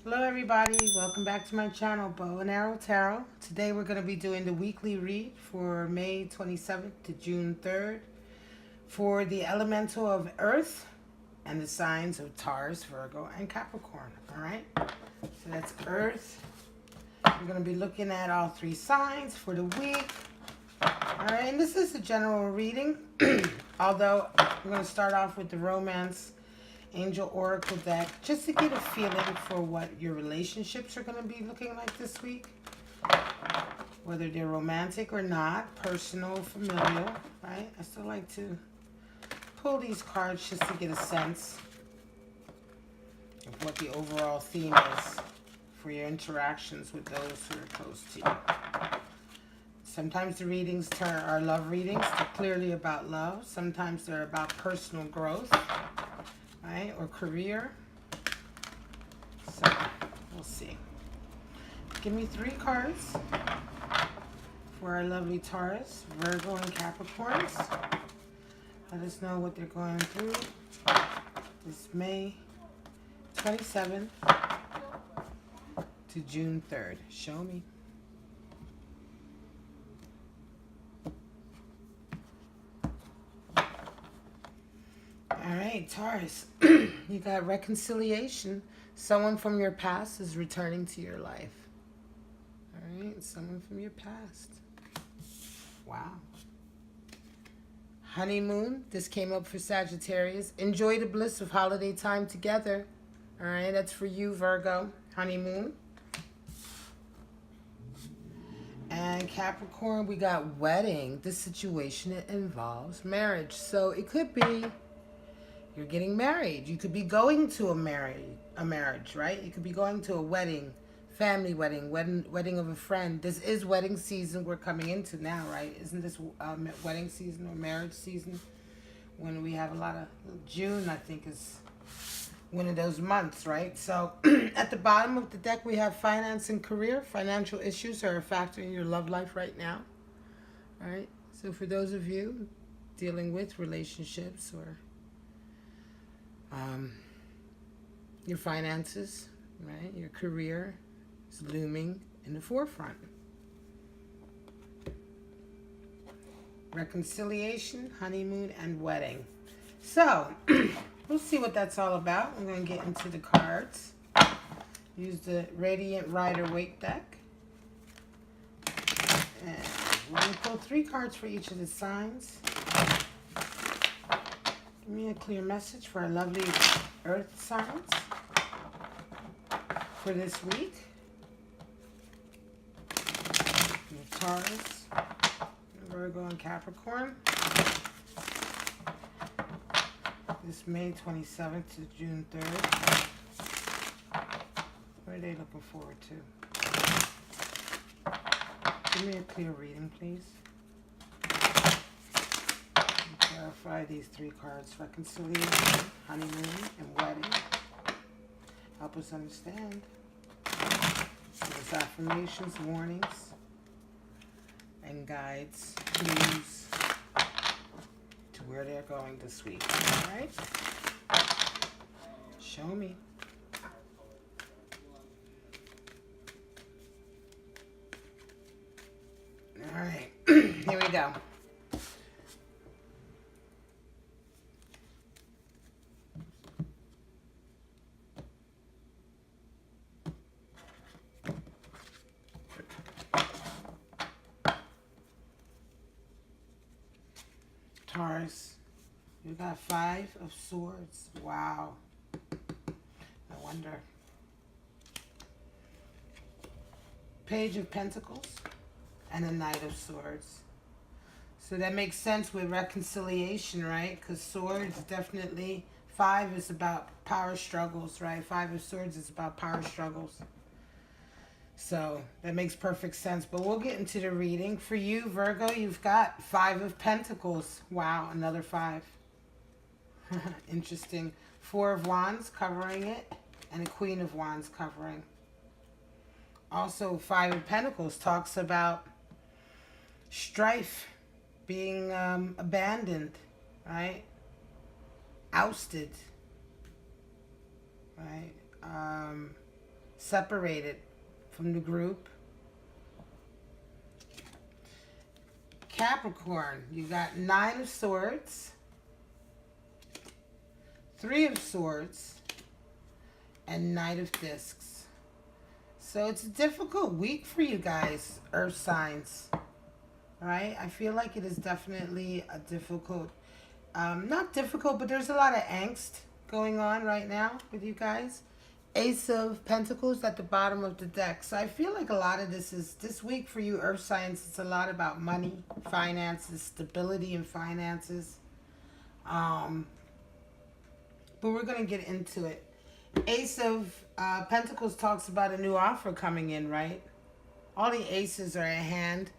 Hello everybody, welcome back to my channel, Bow and Arrow Tarot. Today we're going to be doing the weekly read for May 27th to June 3rd for the elemental of Earth and the signs of Taurus, Virgo, and Capricorn. Alright, so that's Earth. We're going to be looking at all three signs for the week. Alright, and this is a general reading, although we're going to start off with the Romance Angel Oracle deck just to get a feeling for what your relationships are going to be looking like this week, whether they're romantic or not, personal, familial, right? I still like to pull these cards just to get a sense of what the overall theme is for your interactions with those who are close to you. Sometimes the readings are love readings. They're clearly about love. Sometimes they're about personal growth, right, or career. So we'll see. Give me 3 cards for our lovely Taurus, Virgo, and Capricorns. Let us know what they're going through this May 27th to June 3rd. Show me. All right, Taurus, you got reconciliation. Someone from your past is returning to your life. All right, someone from your past. Wow. Honeymoon, this came up for Sagittarius. Enjoy the bliss of holiday time together. All right, that's for you, Virgo. Honeymoon. And Capricorn, we got wedding. This situation, it involves marriage. So it could be you're getting married. You could be going to a marriage, right? You could be going to a wedding, family wedding of a friend. This is wedding season we're coming into now, right? Isn't this wedding season or marriage season? When we have a lot of, June, I think, is one of those months, right? So at the bottom of the deck, we have finance and career. Financial issues are a factor in your love life right now, all right? So for those of you dealing with relationships or your finances, right? Your career is looming in the forefront. Reconciliation, honeymoon, and wedding. So, we'll see what that's all about. I'm going to get into the cards. Use the Radiant Rider-Waite deck. And we're going to pull 3 cards for each of the signs. Give me a clear message for our lovely Earth signs for this week. Taurus, Virgo, and Capricorn. This May 27th to June 3rd. What are they looking forward to? Give me a clear reading, please. Clarify these 3 cards: reconciliation, honeymoon, and wedding. Help us understand. Give us affirmations, warnings, and guides, clues to where they're going this week. All right? Show me. All right. Here we go. Taurus, you got 5 of Swords. Wow. No wonder. Page of Pentacles and a Knight of Swords. So that makes sense with reconciliation, right? Because Swords definitely, 5 is about power struggles, right? 5 of Swords is about power struggles. So that makes perfect sense. But we'll get into the reading. For you, Virgo, you've got 5 of Pentacles. Wow, another 5. Interesting. 4 of Wands covering it, and a Queen of Wands covering. Also, 5 of Pentacles talks about strife, being abandoned, right? Ousted, right? separated from the group. Capricorn, you got 9 of Swords, 3 of Swords, and Knight of Discs. So it's a difficult week for you guys, Earth signs. Right? I feel like it is definitely a difficult, not difficult, but there's a lot of angst going on right now with you guys. Ace of Pentacles at the bottom of the deck. So I feel like a lot of this week for you Earth signs, it's a lot about money, finances, stability in finances. But we're going to get into it. Ace of Pentacles talks about a new offer coming in, right? All the aces are a hand.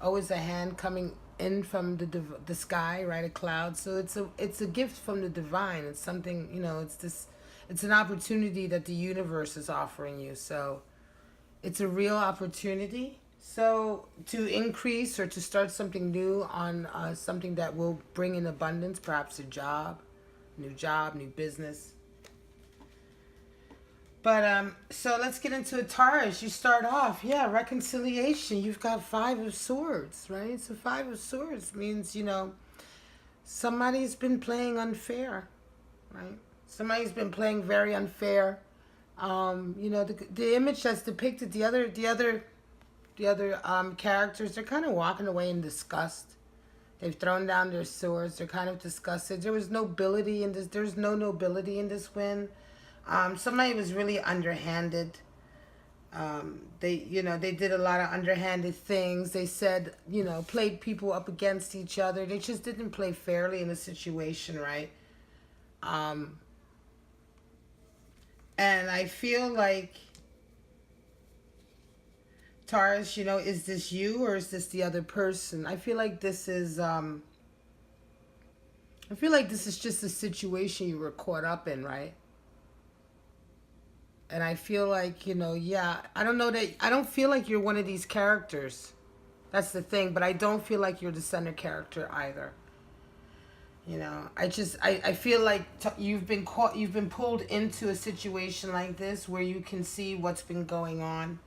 Always a hand coming in from the sky, right? A cloud. So it's a gift from the divine. It's something, you know, it's an opportunity that the universe is offering you. So it's a real opportunity. So to increase or to start something new on something that will bring in abundance, perhaps a new business. But, so let's get into it. Taurus, you start off, reconciliation. You've got 5 of Swords, right? So 5 of Swords means, you know, somebody's been playing unfair, right? Somebody's been playing very unfair. You know, the image that's depicted, the other characters, they're kind of walking away in disgust. They've thrown down their swords. They're kind of disgusted. There's no nobility in this win. Somebody was really underhanded. They did a lot of underhanded things. They said, you know, played people up against each other. They just didn't play fairly in the situation, right? And I feel like, Taurus, you know, is this you or is this the other person? I feel like this is, just a situation you were caught up in, right? And I feel like, you know, I don't feel like you're one of these characters. That's the thing. But I don't feel like you're the center character either. You know, I feel like you've been pulled into a situation like this where you can see what's been going on.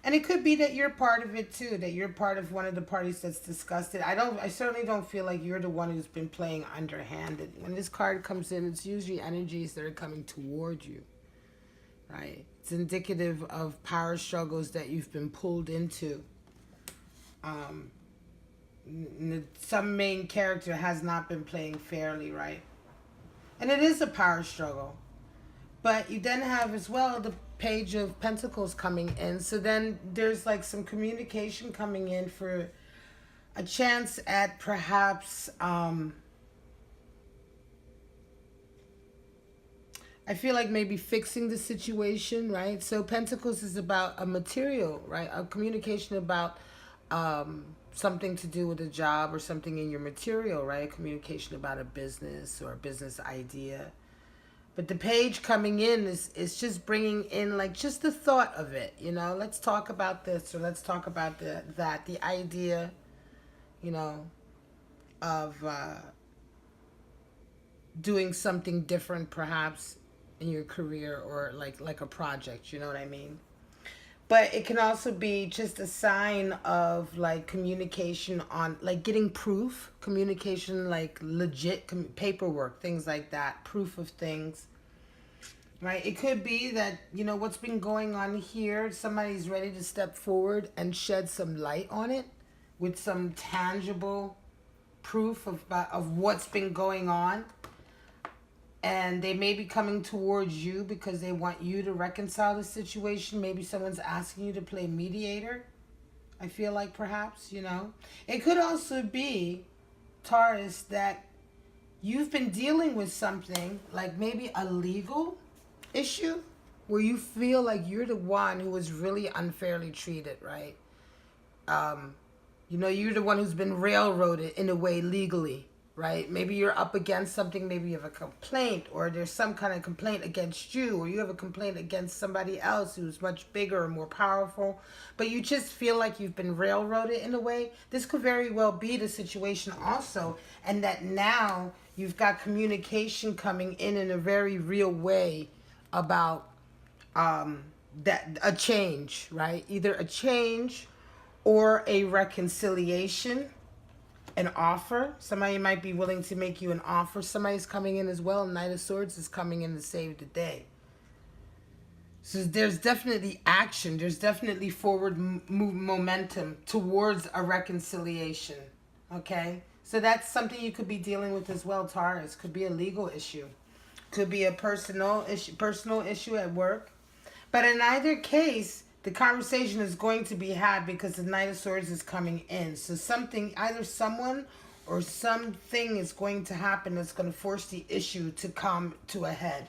And it could be that you're part of it too, that you're part of one of the parties that's disgusted. I certainly don't feel like you're the one who's been playing underhanded. When this card comes in, it's usually energies that are coming toward you, right? It's indicative of power struggles that you've been pulled into. Some main character has not been playing fairly, right? And it is a power struggle. But you then have as well the Page of Pentacles coming in. So then there's like some communication coming in for a chance at perhaps, I feel like maybe fixing the situation, right? So Pentacles is about a material, right? A communication about something to do with a job or something in your material, right? Communication about a business or a business idea. But the page coming in is just bringing in like just the thought of it, you know. Let's talk about this or let's talk about the idea, you know, of doing something different perhaps in your career or like a project, you know what I mean? But it can also be just a sign of like communication on like getting proof, communication, like legit paperwork, things like that, proof of things, right? It could be that, you know, what's been going on here, somebody's ready to step forward and shed some light on it with some tangible proof of what's been going on. And they may be coming towards you because they want you to reconcile the situation. Maybe someone's asking you to play mediator. I feel like perhaps, you know. It could also be, Taurus, that you've been dealing with something like maybe a legal issue where you feel like you're the one who was really unfairly treated, right? You know, you're the one who's been railroaded in a way legally. Right? Maybe you're up against something, maybe you have a complaint or there's some kind of complaint against you or you have a complaint against somebody else who's much bigger or more powerful, but you just feel like you've been railroaded in a way. This could very well be the situation also, and that now you've got communication coming in a very real way about that a change, right? Either a change or a reconciliation, an offer. Somebody might be willing to make you an offer. Somebody's coming in as well. Knight of Swords is coming in to save the day. So there's definitely action. There's definitely forward momentum towards a reconciliation. Okay? So that's something you could be dealing with as well, Taurus. Could be a legal issue. Could be a personal issue at work. But in either case, the conversation is going to be had because the Knight of Swords is coming in. So something, either someone or something is going to happen that's going to force the issue to come to a head.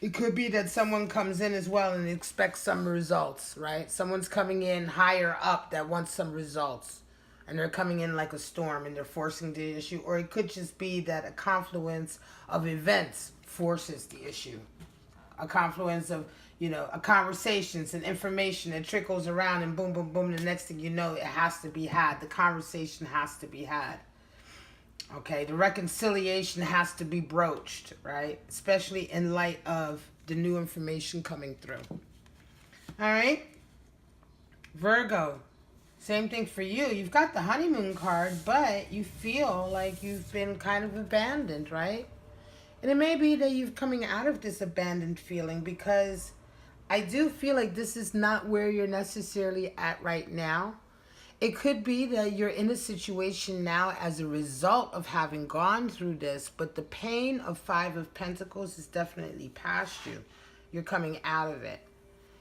It could be that someone comes in as well and expects some results, right? Someone's coming in higher up that wants some results. And they're coming in like a storm and they're forcing the issue. Or it could just be that a confluence of events forces the issue. A confluence of, a conversations and information that trickles around and boom, boom, boom. The next thing you know, it has to be had. The conversation has to be had. Okay, the reconciliation has to be broached, right? Especially in light of the new information coming through. All right? Virgo, same thing for you. You've got the honeymoon card, but you feel like you've been kind of abandoned, right? And it may be that you're coming out of this abandoned feeling because I do feel like this is not where you're necessarily at right now. It could be that you're in a situation now as a result of having gone through this, but the pain of Five of Pentacles is definitely past you. You're coming out of it.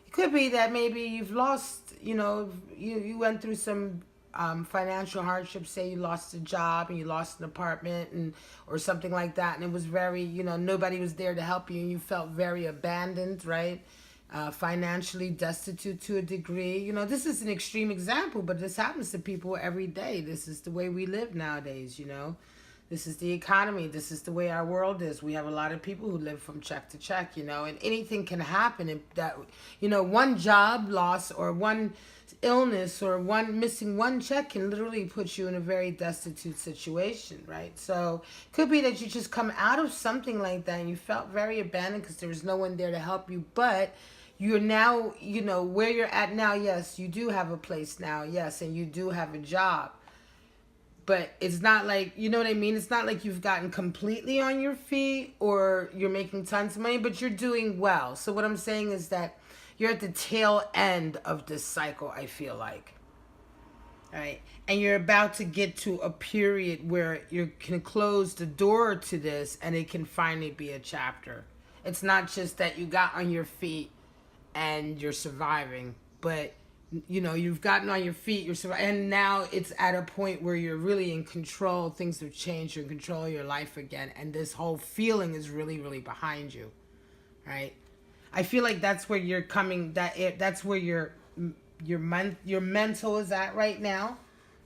It could be that maybe you've lost, you went through some financial hardship. Say you lost a job and you lost an apartment or something like that. And it was very, nobody was there to help you and you felt very abandoned, right? Financially destitute to a degree. This is an extreme example, but this happens to people every day. This is the way we live nowadays, This is the economy. This is the way our world is. We have a lot of people who live from check to check, and anything can happen. And that, one job loss or one illness or missing one check can literally put you in a very destitute situation, right? So it could be that you just come out of something like that and you felt very abandoned because there was no one there to help you, but you're now, where you're at now, yes, you do have a place now, yes, and you do have a job. But it's not like, you know what I mean? It's not like you've gotten completely on your feet or you're making tons of money, but you're doing well. So what I'm saying is that you're at the tail end of this cycle, I feel like. All right? And you're about to get to a period where you can close the door to this and it can finally be a chapter. It's not just that you got on your feet and you're surviving, but you've gotten on your feet, you're surviving, and now it's at a point where you're really in control. Things have changed. You're in control of your life again, and this whole feeling is really, really behind you, right? I feel like that's where you're coming. That's where your mental is at right now,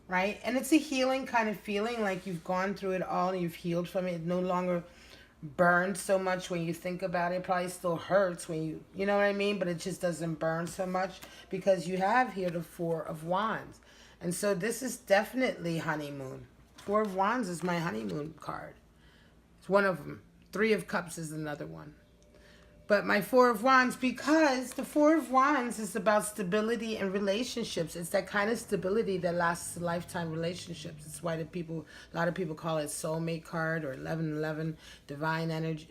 right? And it's a healing kind of feeling, like you've gone through it all and you've healed from it. It no longer burns so much when you think about it. It probably still hurts when you know what I mean? But it just doesn't burn so much because you have here the Four of Wands. And so this is definitely honeymoon. Four of Wands is my honeymoon card. It's one of them. Three of Cups is another one. But my Four of Wands, because the Four of Wands is about stability and relationships. It's that kind of stability that lasts lifetime relationships. It's why a lot of people call it soulmate card or 1111, divine energy.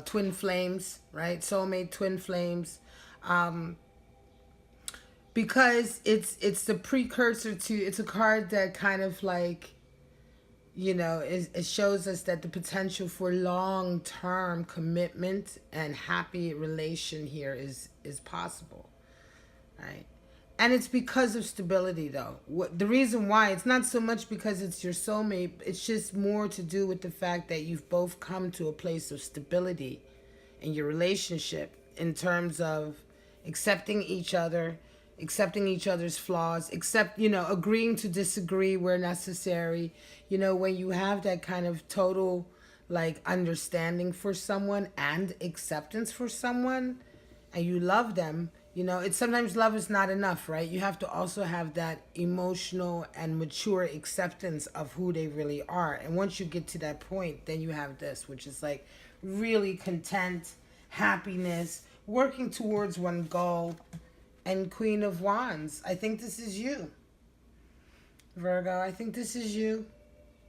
Twin flames, right? Soulmate, twin flames. Because it's the precursor to, it's a card that kind of like, it shows us that the potential for long-term commitment and happy relation here is possible, right? And it's because of stability, though. The reason why, it's not so much because it's your soulmate, it's just more to do with the fact that you've both come to a place of stability in your relationship in terms of accepting each other, accepting each other's flaws, agreeing to disagree where necessary. When you have that kind of total, understanding for someone and acceptance for someone, and you love them, it's sometimes love is not enough, right? You have to also have that emotional and mature acceptance of who they really are. And once you get to that point, then you have this, which is really content, happiness, working towards one goal. And Queen of Wands. I think this is you, Virgo. I think this is you.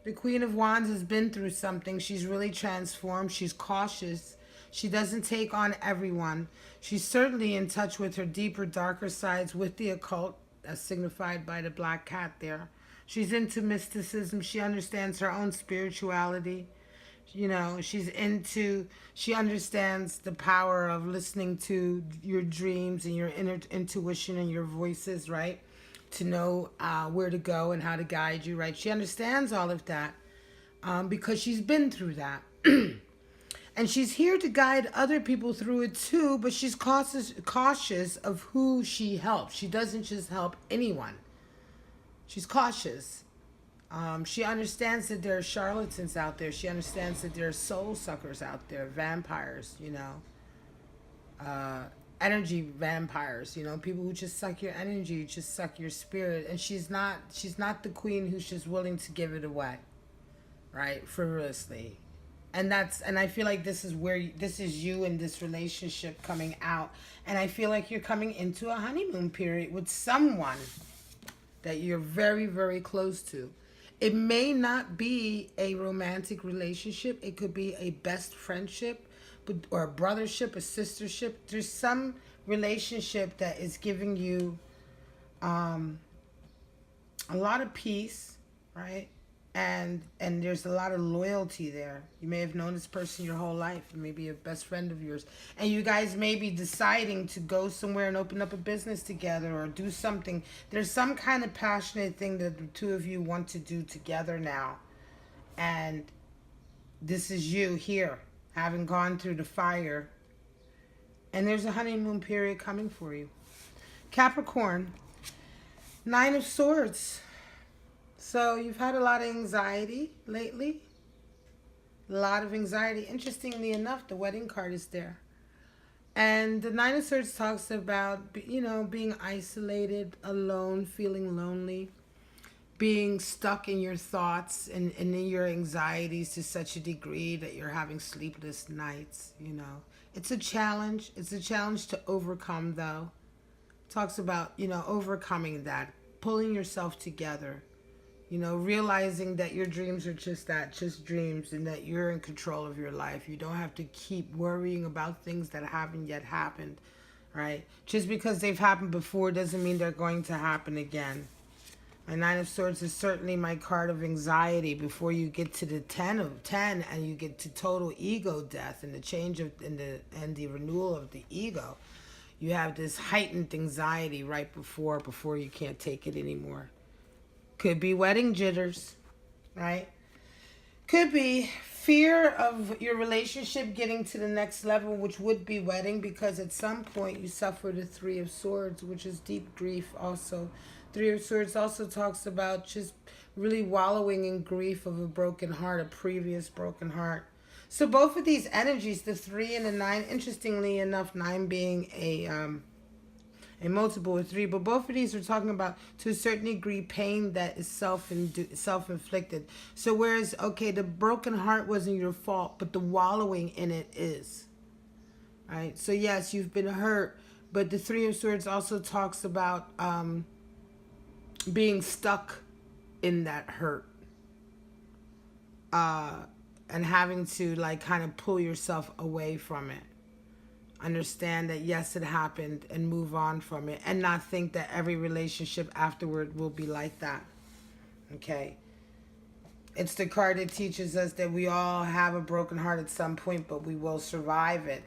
The Queen of Wands has been through something. She's really transformed. She's cautious. She doesn't take on everyone. She's certainly in touch with her deeper, darker sides with the occult, as signified by the black cat there. She's into mysticism. She understands her own spirituality. You know, she understands the power of listening to your dreams and your inner intuition and your voices, right? To know where to go and how to guide you, right? She understands all of that because she's been through that. And she's here to guide other people through it too, but she's cautious of who she helps. She doesn't just help anyone. She's cautious. She understands that there are charlatans out there. She understands that there are soul suckers out there, vampires, you know, energy vampires, you know, people who just suck your energy, just suck your spirit. And she's not the queen who's just willing to give it away, right, frivolously. And I feel like this is you in this relationship coming out. And I feel like you're coming into a honeymoon period with someone that you're very, very close to. It may not be a romantic relationship. It could be a best friendship or a brothership, a sistership. There's some relationship that is giving you a lot of peace, right? And there's a lot of loyalty there. You may have known this person your whole life. It may be a best friend of yours. And you guys may be deciding to go somewhere and open up a business together or do something. There's some kind of passionate thing that the two of you want to do together now. And this is you here, having gone through the fire. And there's a honeymoon period coming for you. Capricorn, 9 of Swords. So you've had a lot of anxiety lately. A lot of anxiety. Interestingly enough, the wedding card is there. And the 9 of Swords talks about, you know, being isolated, alone, feeling lonely, being stuck in your thoughts and in your anxieties to such a degree that you're having sleepless nights, you know. It's a challenge. It's a challenge to overcome, though. Talks about, you know, overcoming that, pulling yourself together. You know, realizing that your dreams are just that, just dreams, and that you're in control of your life. You don't have to keep worrying about things that haven't yet happened, right? Just because they've happened before doesn't mean they're going to happen again. My 9 of Swords is certainly my card of anxiety before you get to the 10 and you get to total ego death and the change of and the renewal of the ego. You have this heightened anxiety right before you can't take it anymore. Could be wedding jitters, right? Could be fear of your relationship getting to the next level, which would be wedding, because at some point you suffer the 3 of Swords, which is deep grief also. 3 of Swords also talks about just really wallowing in grief of a broken heart, a previous broken heart. So both of these energies, the 3 and the 9, interestingly enough, 9 being a multiple of 3, but both of these are talking about, to a certain degree, pain that is self-inflicted. So whereas, okay, the broken heart wasn't your fault, but the wallowing in it is. Right? So yes, you've been hurt, but the 3 of Swords also talks about being stuck in that hurt. And having to, like, kind of pull yourself away from it. Understand that yes, it happened and move on from it, and not think that every relationship afterward will be like that. Okay, it's the card that teaches us that we all have a broken heart at some point, but we will survive it.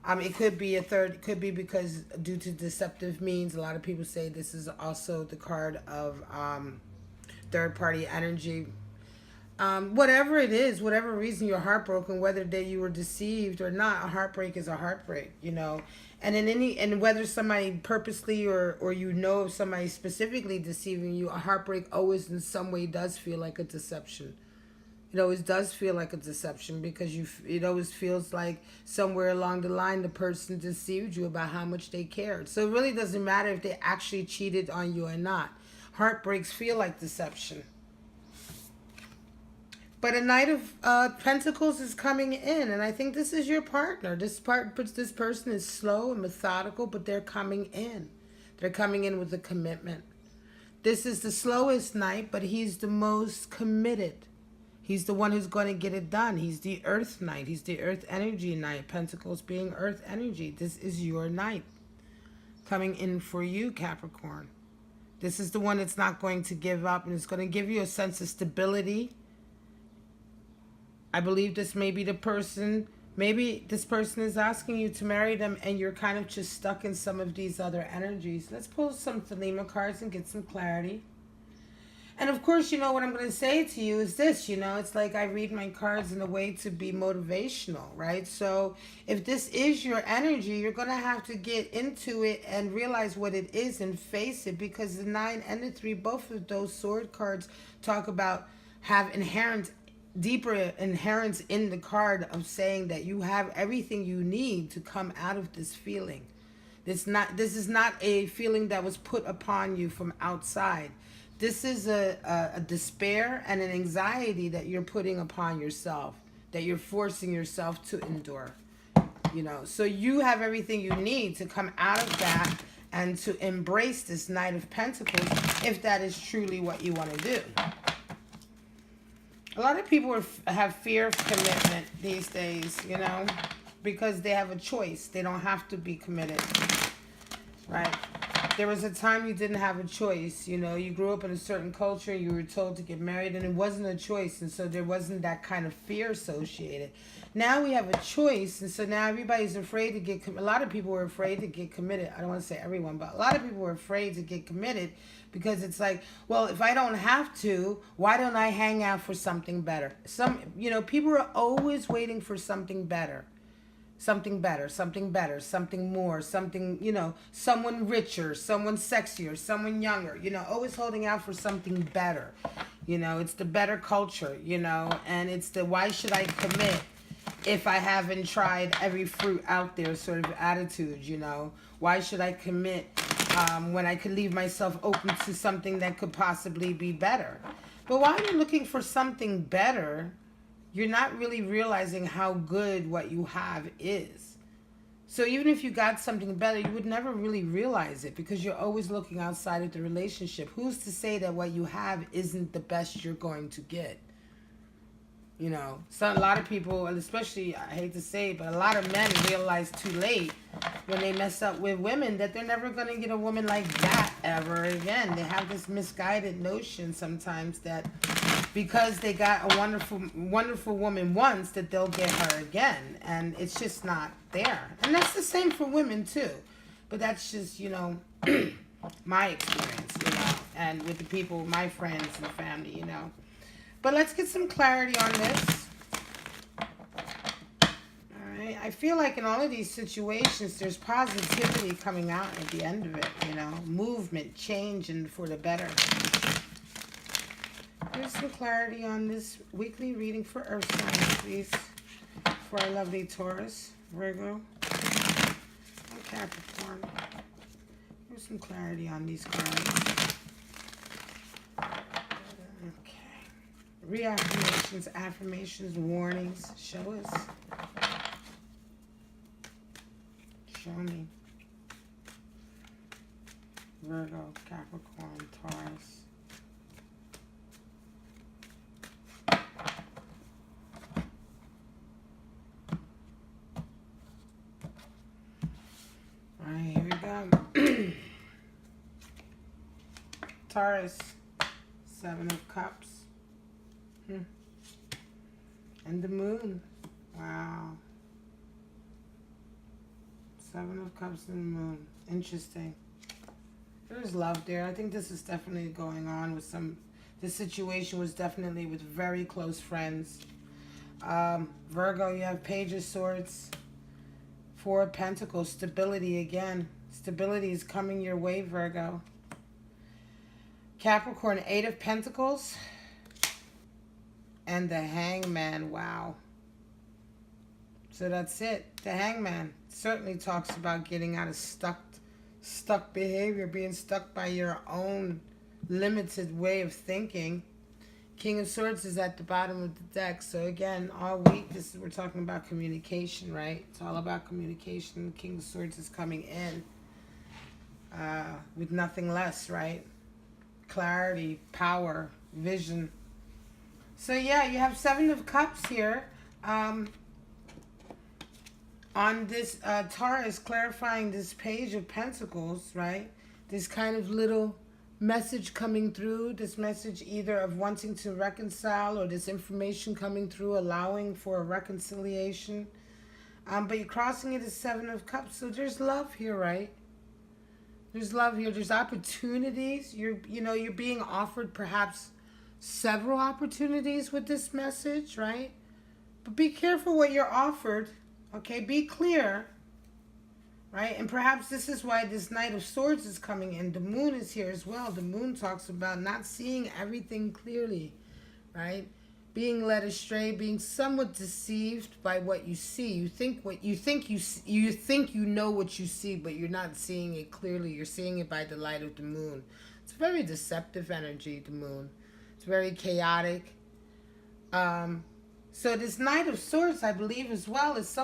It could be it could be because due to deceptive means. A lot of people say this is also the card of third party energy. Whatever it is, whatever reason you're heartbroken, whether that you were deceived or not, a heartbreak is a heartbreak, you know. And whether somebody purposely or you know of somebody specifically deceiving you, a heartbreak always in some way does feel like a deception. It always does feel like a deception because it always feels like somewhere along the line the person deceived you about how much they cared. So it really doesn't matter if they actually cheated on you or not. Heartbreaks feel like deception. But a Knight of Pentacles is coming in, and I think this is your partner. This person is slow and methodical, but they're coming in. They're coming in with a commitment. This is the slowest Knight, but he's the most committed. He's the one who's going to get it done. He's the Earth Knight. He's the Earth Energy Knight. Pentacles being Earth Energy. This is your Knight coming in for you, Capricorn. This is the one that's not going to give up, and it's going to give you a sense of stability. I believe this may be the person, maybe this person is asking you to marry them and you're kind of just stuck in some of these other energies. Let's pull some Thelema cards and get some clarity. And of course, you know, what I'm going to say to you is this, you know, it's like I read my cards in a way to be motivational, right? So if this is your energy, you're going to have to get into it and realize what it is and face it, because the 9 and the 3, both of those sword cards talk about have deeper inherence in the card of saying that you have everything you need to come out of this feeling. This is not a feeling that was put upon you from outside. This is a despair and an anxiety that you're putting upon yourself, that you're forcing yourself to endure. You know, so you have everything you need to come out of that and to embrace this Knight of Pentacles if that is truly what you want to do. A lot of people have fear of commitment these days, you know, because they have a choice. They don't have to be committed, right? There was a time you didn't have a choice, you know. You grew up in a certain culture, you were told to get married, and it wasn't a choice, and so there wasn't that kind of fear associated. Now we have a choice, and so now everybody's afraid to get committed. A lot of people are afraid to get committed. I don't want to say everyone, but a lot of people are afraid to get committed because it's like, well, if I don't have to, why don't I hang out for something better? You know, people are always waiting for something better. Something better, something better, something more, something, you know, someone richer, someone sexier, someone younger, you know, always holding out for something better. You know, it's the better culture, you know, and it's the why should I commit if I haven't tried every fruit out there sort of attitude, you know. Why should I commit when I could leave myself open to something that could possibly be better? But while you're looking for something better, you're not really realizing how good what you have is. So even if you got something better, you would never really realize it because you're always looking outside of the relationship. Who's to say that what you have isn't the best you're going to get? You know, so a lot of people, and especially, I hate to say it, but a lot of men realize too late when they mess up with women that they're never going to get a woman like that ever again. They have this misguided notion sometimes that because they got a wonderful woman once, that they'll get her again. And it's just not there. And that's the same for women too. But that's just, you know, my experience, you know, and with the people, my friends and family, you know. But let's get some clarity on this. All right. I feel like in all of these situations, there's positivity coming out at the end of it, you know. Movement, change, and for the better. Here's some clarity on this weekly reading for Earth signs, please. For our lovely Taurus, Virgo, and Capricorn. Here's some clarity on these cards. Reaffirmations, affirmations, warnings. Show us. Show me. Virgo, Capricorn, Taurus. Alright, here we go. Taurus, 7 of Cups. And the moon. Wow. 7 of Cups and the moon. Interesting. There's love there. I think this is definitely going on with some... This situation was definitely with very close friends. Virgo, you have Page of Swords. 4 of Pentacles. Stability again. Stability is coming your way, Virgo. Capricorn, 8 of Pentacles. And the Hangman, wow. So that's it. The Hangman certainly talks about getting out of stuck behavior, being stuck by your own limited way of thinking. King of Swords is at the bottom of the deck. So again, all week, we're talking about communication, right? It's all about communication. King of Swords is coming in with nothing less, right? Clarity, power, vision. So yeah, you have Seven of Cups here. On this Taurus, clarifying this Page of Pentacles, right? This kind of little message coming through, this message either of wanting to reconcile, or this information coming through allowing for a reconciliation. But you're crossing it as Seven of Cups, so there's love here, right? There's love here. There's opportunities. You're being offered perhaps several opportunities with this message, right? But be careful what you're offered, okay? Be clear. Right? And perhaps this is why this Knight of Swords is coming in. The moon is here as well. The moon talks about not seeing everything clearly, right? Being led astray, being somewhat deceived by what you see. You think you know what you see, but you're not seeing it clearly. You're seeing it by the light of the moon. It's a very deceptive energy, the moon. It's very chaotic. So this Knight of Swords, I believe, as well, is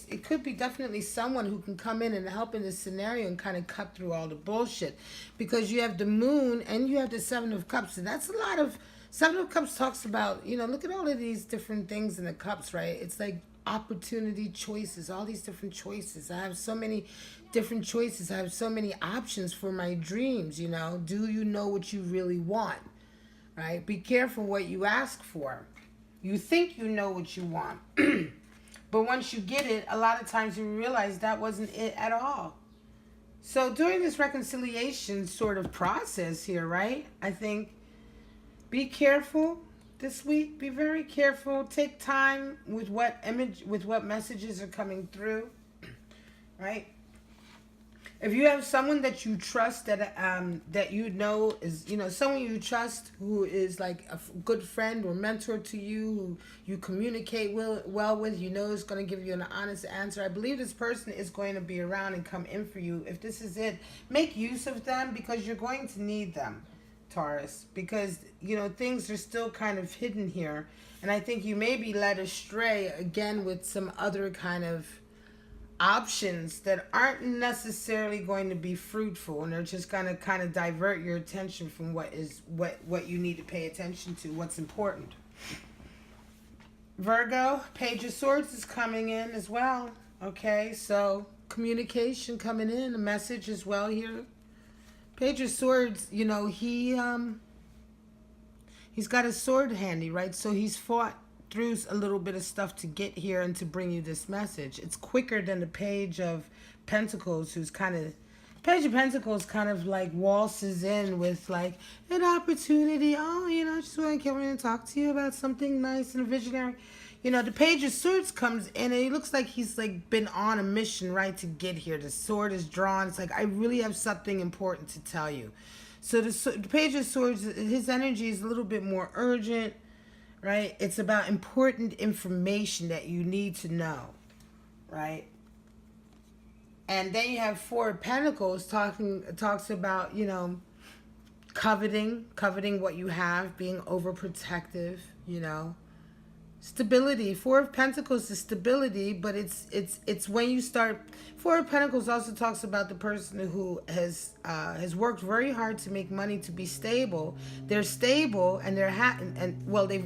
it could be definitely someone who can come in and help in this scenario and kind of cut through all the bullshit. Because you have the moon and you have the Seven of Cups. And that's a lot of... Seven of Cups talks about, look at all of these different things in the cups, right? It's like opportunity, choices, all these different choices. I have so many different choices. I have so many options for my dreams, Do you know what you really want, right? Be careful what you ask for. You think you know what you want, but once you get it, a lot of times you realize that wasn't it at all. So during this reconciliation sort of process here, right, I think be careful this week. Be very careful. Take time with what messages are coming through, right? If you have someone that you trust that is, someone you trust who is like a good friend or mentor to you, who you communicate well with, is going to give you an honest answer. I believe this person is going to be around and come in for you. If this is it, make use of them because you're going to need them, Taurus, because, things are still kind of hidden here. And I think you may be led astray again with some other kind of options that aren't necessarily going to be fruitful, and they're just going to kind of divert your attention from what you need to pay attention to, what's important. Virgo, Page of Swords is coming in as well. Okay, so communication coming in, a message as well here. Page of Swords, he's got his sword handy, right? So he's fought through a little bit of stuff to get here and to bring you this message. It's quicker than the Page of Pentacles, Page of Pentacles kind of like waltzes in with like an opportunity. Oh, I just want to come in and talk to you about something nice and visionary. The Page of Swords comes in and it looks like he's like been on a mission, right, to get here. The sword is drawn. It's like, I really have something important to tell you. So the Page of Swords, his energy is a little bit more urgent, right? It's about important information that you need to know, right? And then you have Four of Pentacles talks about, coveting what you have, being overprotective, Stability. Four of Pentacles is stability, but it's when you start. Four of Pentacles also talks about the person who has worked very hard to make money to be stable. They're stable and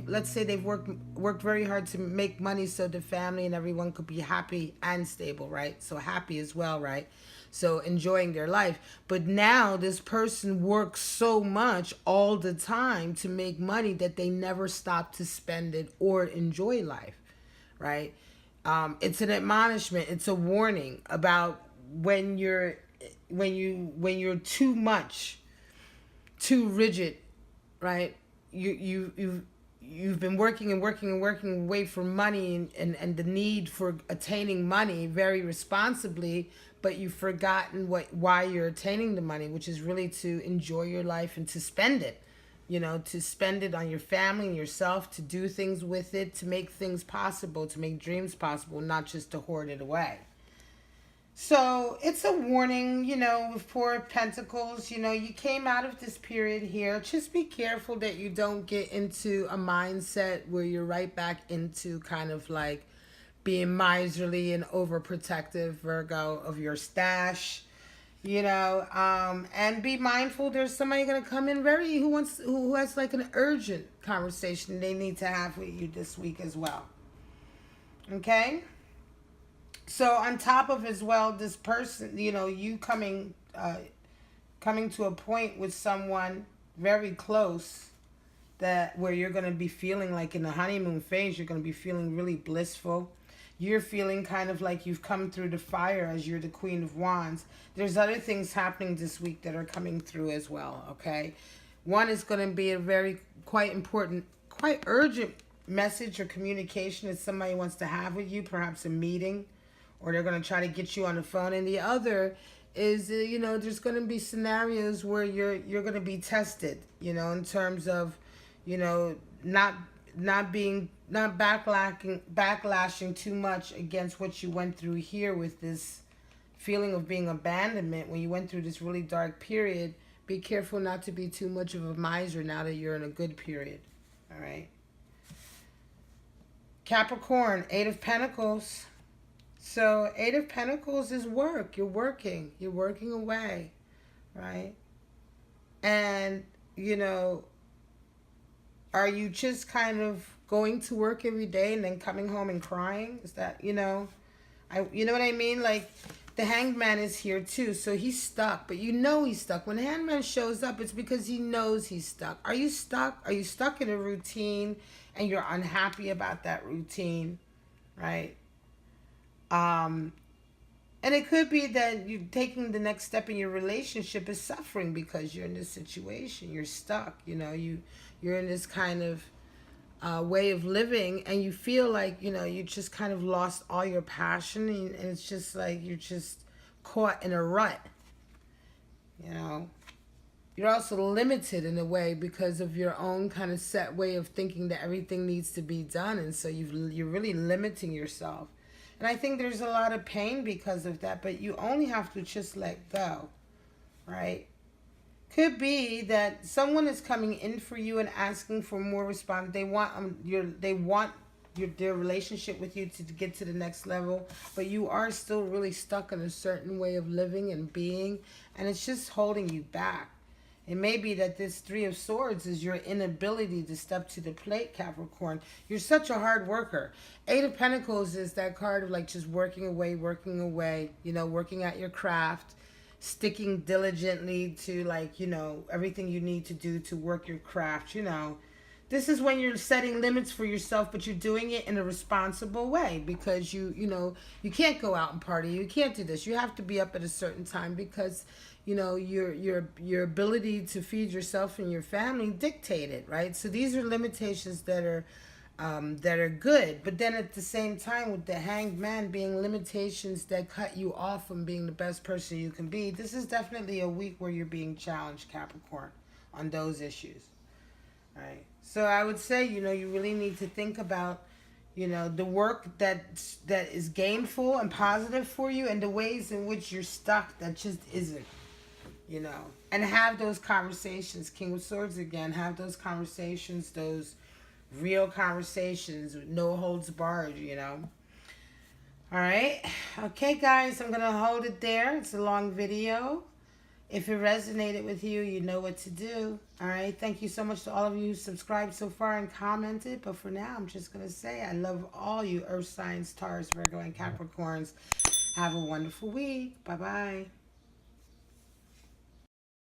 let's say they've worked very hard to make money so the family and everyone could be happy and stable, right? So happy as well, right? So enjoying their life. But now this person works so much all the time to make money that they never stop to spend it or enjoy life, right? It's an admonishment. It's a warning about when you're too much, too rigid, right? You've been working away for money and the need for attaining money very responsibly, but you've forgotten why you're attaining the money, which is really to enjoy your life and to spend it, to spend it on your family and yourself, to do things with it, to make things possible, to make dreams possible, not just to hoard it away. So it's a warning, with Four of Pentacles. You came out of this period here. Just be careful that you don't get into a mindset where you're right back into kind of like being miserly and overprotective, Virgo, of your stash. And be mindful there's somebody going to come in who has like an urgent conversation they need to have with you this week as well. Okay? So on top of as well, this person, you coming to a point with someone very close where you're going to be feeling like in the honeymoon phase, you're going to be feeling really blissful. You're feeling kind of like you've come through the fire as you're the Queen of Wands. There's other things happening this week that are coming through as well, okay? One is going to be a quite important, quite urgent message or communication that somebody wants to have with you, perhaps a meeting, or they're going to try to get you on the phone. And the other is, there's going to be scenarios where you're going to be tested, in terms of, not backlashing too much against what you went through here with this feeling of being abandonment when you went through this really dark period. Be careful not to be too much of a miser now that you're in a good period. All right. Capricorn, Eight of Pentacles. So Eight of Pentacles is work. You're working away, right? And, are you just kind of going to work every day and then coming home and crying? Is that, you know what I mean? Like, the Hanged Man is here too, so he's stuck, but he's stuck. When the Hanged Man shows up, it's because he knows he's stuck. Are you stuck? Are you stuck in a routine and you're unhappy about that routine, right? And it could be that you taking the next step in your relationship is suffering because you're in this situation. You're stuck, you're in this kind of way of living, and you feel like, you just kind of lost all your passion, and it's just like you're just caught in a rut. You're also limited in a way because of your own kind of set way of thinking that everything needs to be done, and so you're really limiting yourself. And I think there's a lot of pain because of that, but you only have to just let go, right? Could be that someone is coming in for you and asking for more response. They want their relationship with you to get to the next level, but you are still really stuck in a certain way of living and being, and it's just holding you back. It may be that this Three of Swords is your inability to step to the plate, Capricorn. You're such a hard worker. Eight of Pentacles is that card of like just working away, working at your craft, sticking diligently to everything you need to do to work your craft, This is when you're setting limits for yourself, but you're doing it in a responsible way because you can't go out and party. You can't do this. You have to be up at a certain time because your ability to feed yourself and your family dictate it, right? So these are limitations that are good, but then at the same time, with the Hanged Man being limitations that cut you off from being the best person you can be, this is definitely a week where you're being challenged, Capricorn, on those issues, right? So I would say, you really need to think about, the work that is gainful and positive for you, and the ways in which you're stuck that just isn't. And have those conversations. King of Swords again. Have those conversations, those real conversations, no holds barred, All right. Okay, guys, I'm going to hold it there. It's a long video. If it resonated with you, you know what to do. All right. Thank you so much to all of you who subscribed so far and commented. But for now, I'm just going to say I love all you Earth signs, Taurus, Virgo, and Capricorns. Have a wonderful week. Bye-bye.